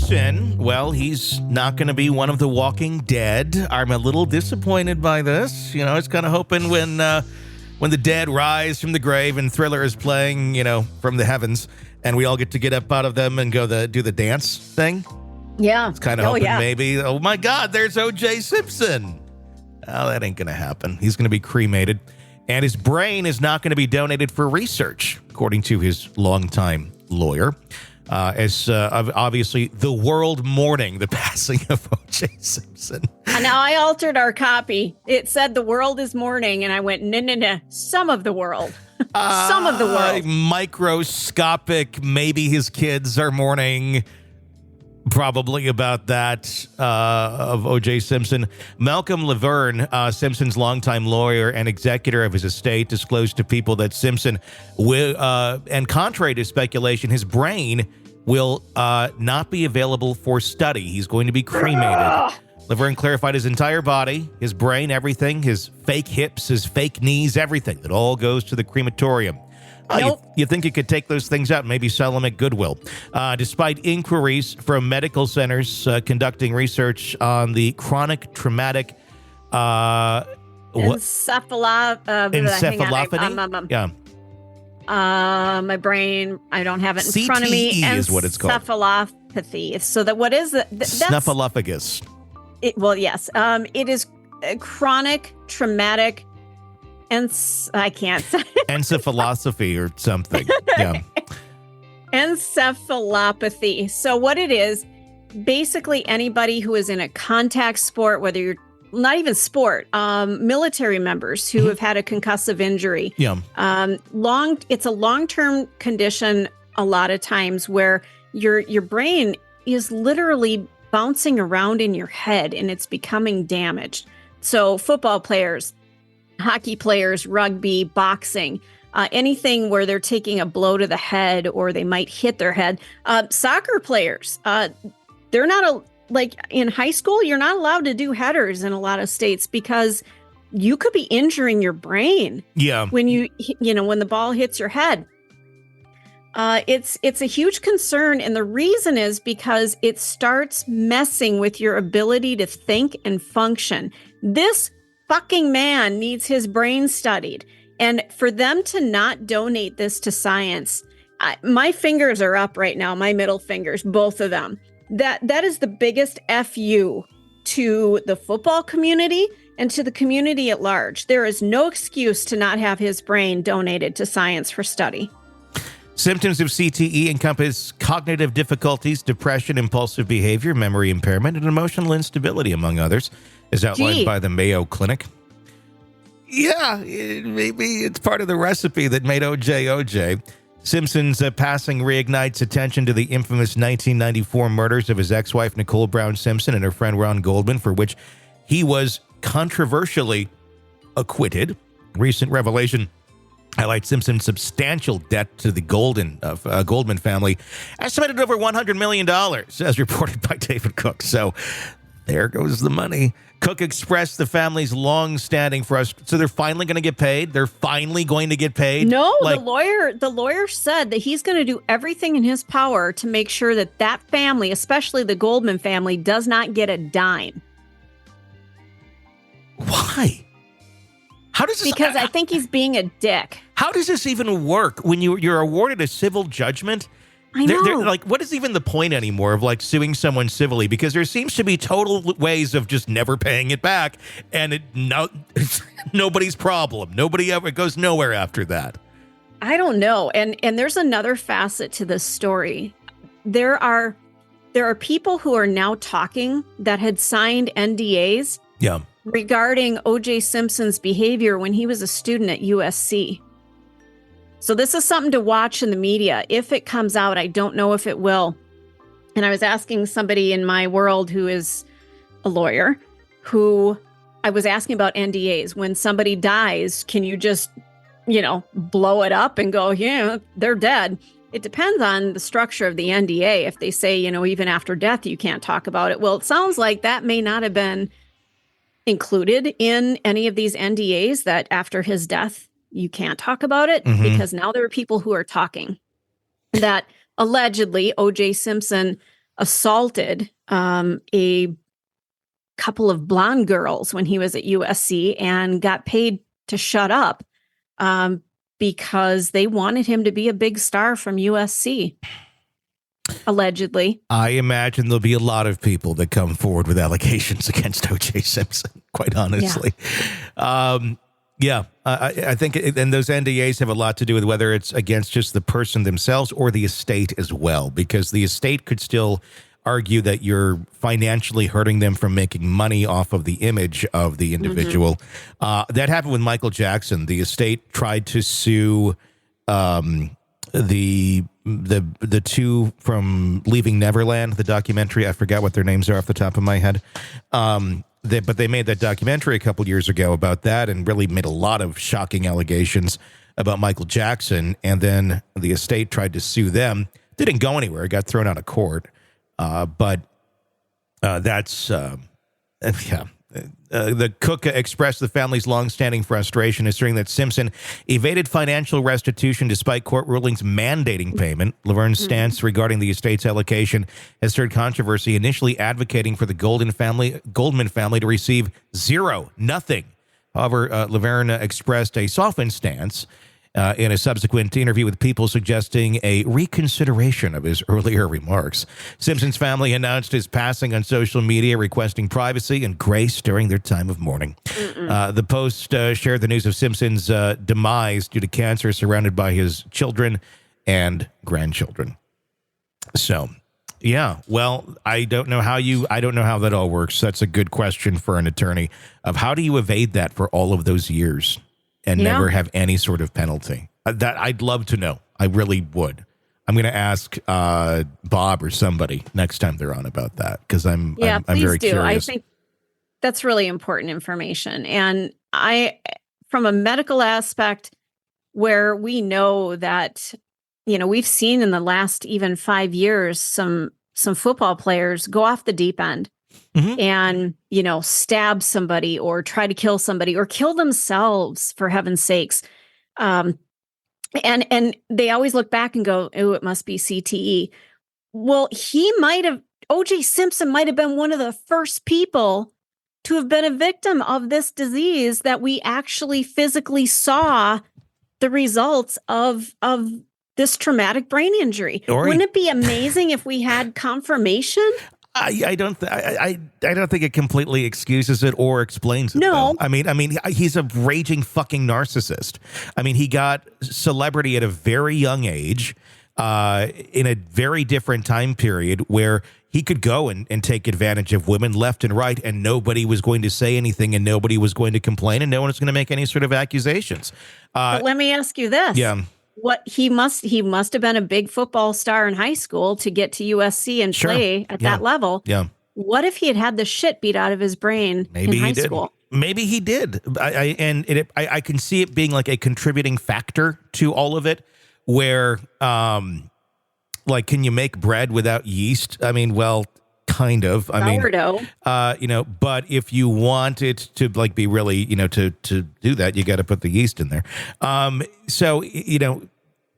Simpson, well, he's not going to be one of the Walking Dead. I'm a little disappointed by this. I was kind of hoping when the dead rise from the grave and Thriller is playing, from the heavens, and we all get up out of them and go do the dance thing. Yeah. It's kind of hoping maybe, oh my God, there's O.J. Simpson. Oh, that ain't going to happen. He's going to be cremated, and his brain is not going to be donated for research, according to his longtime lawyer. Obviously the world mourning the passing of O.J. Simpson. And now I altered our copy. It said the world is mourning, and I went, no, some of the world. Some of the world. Microscopic, maybe his kids are mourning probably about that of O.J. Simpson. Malcolm LaVergne, Simpson's longtime lawyer and executor of his estate, disclosed to People that Simpson will, and contrary to speculation, his brain will not be available for study. He's going to be cremated. LaVergne clarified his entire body, his brain, everything, his fake hips, his fake knees, everything. That all goes to the crematorium. Nope. You think you could take those things out and maybe sell them at Goodwill. Despite inquiries from medical centers conducting research on the chronic traumatic encephalopathy. Yeah. My brain, I don't have it in front of me. CTE is what it's called. Encephalopathy. So that what is it? Snuffleupagus. Yes. It is a chronic traumatic I can't say. Encephalopathy or something. Yeah. Encephalopathy. So what it is, basically anybody who is in a contact sport, whether you're not even sport, military members who have had a concussive injury. Yeah. It's a long-term condition a lot of times where your brain is literally bouncing around in your head and it's becoming damaged. So football players, hockey players, rugby, boxing, anything where they're taking a blow to the head or they might hit their head. Soccer players, they're not like in high school, you're not allowed to do headers in a lot of states because you could be injuring your brain. Yeah. When when the ball hits your head. It's a huge concern. And the reason is because it starts messing with your ability to think and function. This fucking man needs his brain studied. And for them to not donate this to science, my fingers are up right now, my middle fingers, both of them. That is the biggest FU to the football community and to the community at large. There is no excuse to not have his brain donated to science for study. Symptoms of CTE encompass cognitive difficulties, depression, impulsive behavior, memory impairment, and emotional instability, among others, as outlined by the Mayo Clinic. Yeah, maybe it's part of the recipe that made O.J. Simpson's passing reignites attention to the infamous 1994 murders of his ex-wife, Nicole Brown Simpson, and her friend Ron Goldman, for which he was controversially acquitted. Recent revelation highlights Simpson's substantial debt to the Goldman family, estimated over $100 million, as reported by David Cook. So there goes the money. Cook expressed the family's long-standing frustration. So they're finally going to get paid? They're finally going to get paid? No, the lawyer said that he's going to do everything in his power to make sure that family, especially the Goldman family, does not get a dime. Why? How does this? Because I think he's being a dick. How does this even work when you're awarded a civil judgment? I know. Like, what is even the point anymore of like suing someone civilly? Because there seems to be total ways of just never paying it back, and it's nobody's problem. It goes nowhere after that. I don't know. And there's another facet to this story. There are people who are now talking that had signed NDAs. Yeah. Regarding O.J. Simpson's behavior when he was a student at USC. So this is something to watch in the media. If it comes out, I don't know if it will. And I was asking somebody in my world who is a lawyer, who I was asking about NDAs. When somebody dies, can you just, blow it up and go, yeah, they're dead? It depends on the structure of the NDA. If they say, even after death, you can't talk about it. Well, it sounds like that may not have been included in any of these NDAs, that after his death, you can't talk about it, because now there are people who are talking that allegedly O.J. Simpson assaulted a couple of blonde girls when he was at USC and got paid to shut up because they wanted him to be a big star from USC. Allegedly. I imagine there'll be a lot of people that come forward with allegations against O.J. Simpson, quite honestly. Yeah. I think, and those NDAs have a lot to do with whether it's against just the person themselves or the estate as well, because the estate could still argue that you're financially hurting them from making money off of the image of the individual. That happened with Michael Jackson. The estate tried to sue the two from Leaving Neverland, the documentary. I forgot what their names are off the top of my head. But they made that documentary a couple years ago about that and really made a lot of shocking allegations about Michael Jackson. And then the estate tried to sue them. Didn't go anywhere. It got thrown out of court. But that's, yeah. The cook expressed the family's longstanding frustration, asserting that Simpson evaded financial restitution despite court rulings mandating payment. LaVergne's stance regarding the estate's allocation has stirred controversy, initially advocating for the Goldman family to receive nothing. However, LaVergne expressed a softened stance in a subsequent interview with People, suggesting a reconsideration of his earlier remarks. Simpson's family announced his passing on social media, requesting privacy and grace during their time of mourning. The Post shared the news of Simpson's demise due to cancer, surrounded by his children and grandchildren. So, yeah, well, I don't know how that all works. That's a good question for an attorney of how do you evade that for all of those years and never have any sort of penalty? That I'd love to know. I really would. I'm going to ask Bob or somebody next time they're on about that, because I'm very curious. I think that's really important information. And from a medical aspect, where we know that, we've seen in the last even 5 years some football players go off the deep end. And, stab somebody or try to kill somebody or kill themselves, for heaven's sakes. And they always look back and go, oh, it must be CTE. Well, O.J. Simpson might have been one of the first people to have been a victim of this disease that we actually physically saw the results of this traumatic brain injury. Wouldn't it be amazing if we had confirmation? I don't think it completely excuses it or explains it. No, though. I mean, he's a raging fucking narcissist. I mean, he got celebrity at a very young age, in a very different time period where he could go and take advantage of women left and right, and nobody was going to say anything, and nobody was going to complain, and no one was going to make any sort of accusations. But let me ask you this. Yeah. What he must have been a big football star in high school to get to USC and play at that level. Yeah. What if he had had the shit beat out of his brain in high school? Maybe he did. I can see it being like a contributing factor to all of it, where, like, can you make bread without yeast? I mean, well, kind of. Sourdough. But if you want it to like be really, to do that, you got to put the yeast in there. So,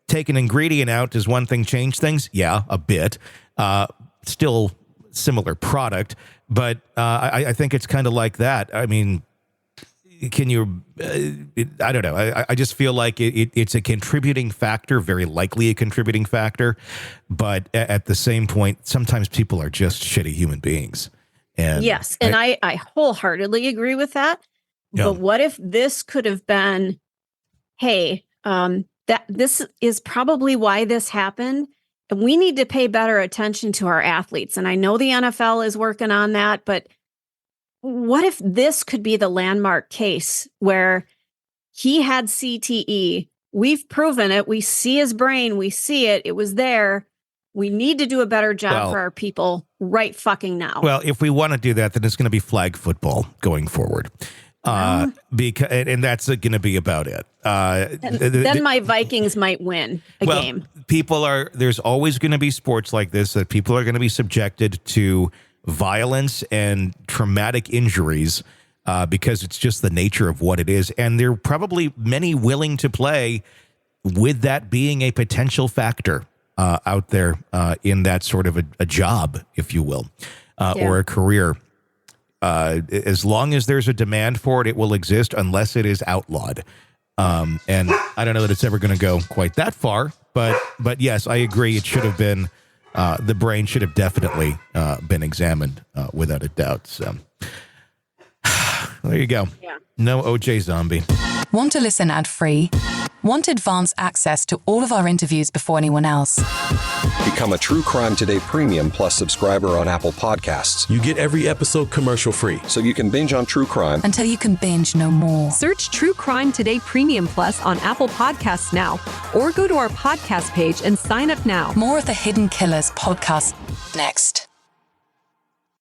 take an ingredient out. Does one thing change things? Yeah, a bit. Still similar product, but I think it's kind of like that. I mean, can you? I don't know. I just feel like it's a contributing factor, very likely a contributing factor, but at the same point, sometimes people are just shitty human beings. And yes, and I wholeheartedly agree with that. Yeah. But what if this could have been, hey, that this is probably why this happened. And we need to pay better attention to our athletes. And I know the NFL is working on that, but what if this could be the landmark case where he had CTE? We've proven it. We see his brain. We see it. It was there. We need to do a better job for our people right fucking now. Well, if we want to do that, then it's going to be flag football going forward. And that's going to be about it. Then my Vikings might win a game. There's always going to be sports like this that people are going to be subjected to violence and traumatic injuries because it's just the nature of what it is. And there are probably many willing to play with that being a potential factor. out there in that sort of a job, if you will, or a career. As long as there's a demand for it, it will exist unless it is outlawed. And I don't know that it's ever going to go quite that far, but yes, I agree. It should have been, the brain should have definitely been examined without a doubt. So there you go. Yeah. No OJ zombie. Want to listen ad-free? Want advanced access to all of our interviews before anyone else? Become a True Crime Today Premium Plus subscriber on Apple Podcasts. You get every episode commercial-free. So you can binge on true crime until you can binge no more. Search True Crime Today Premium Plus on Apple Podcasts now, or go to our podcast page and sign up now. More of the Hidden Killers podcast next.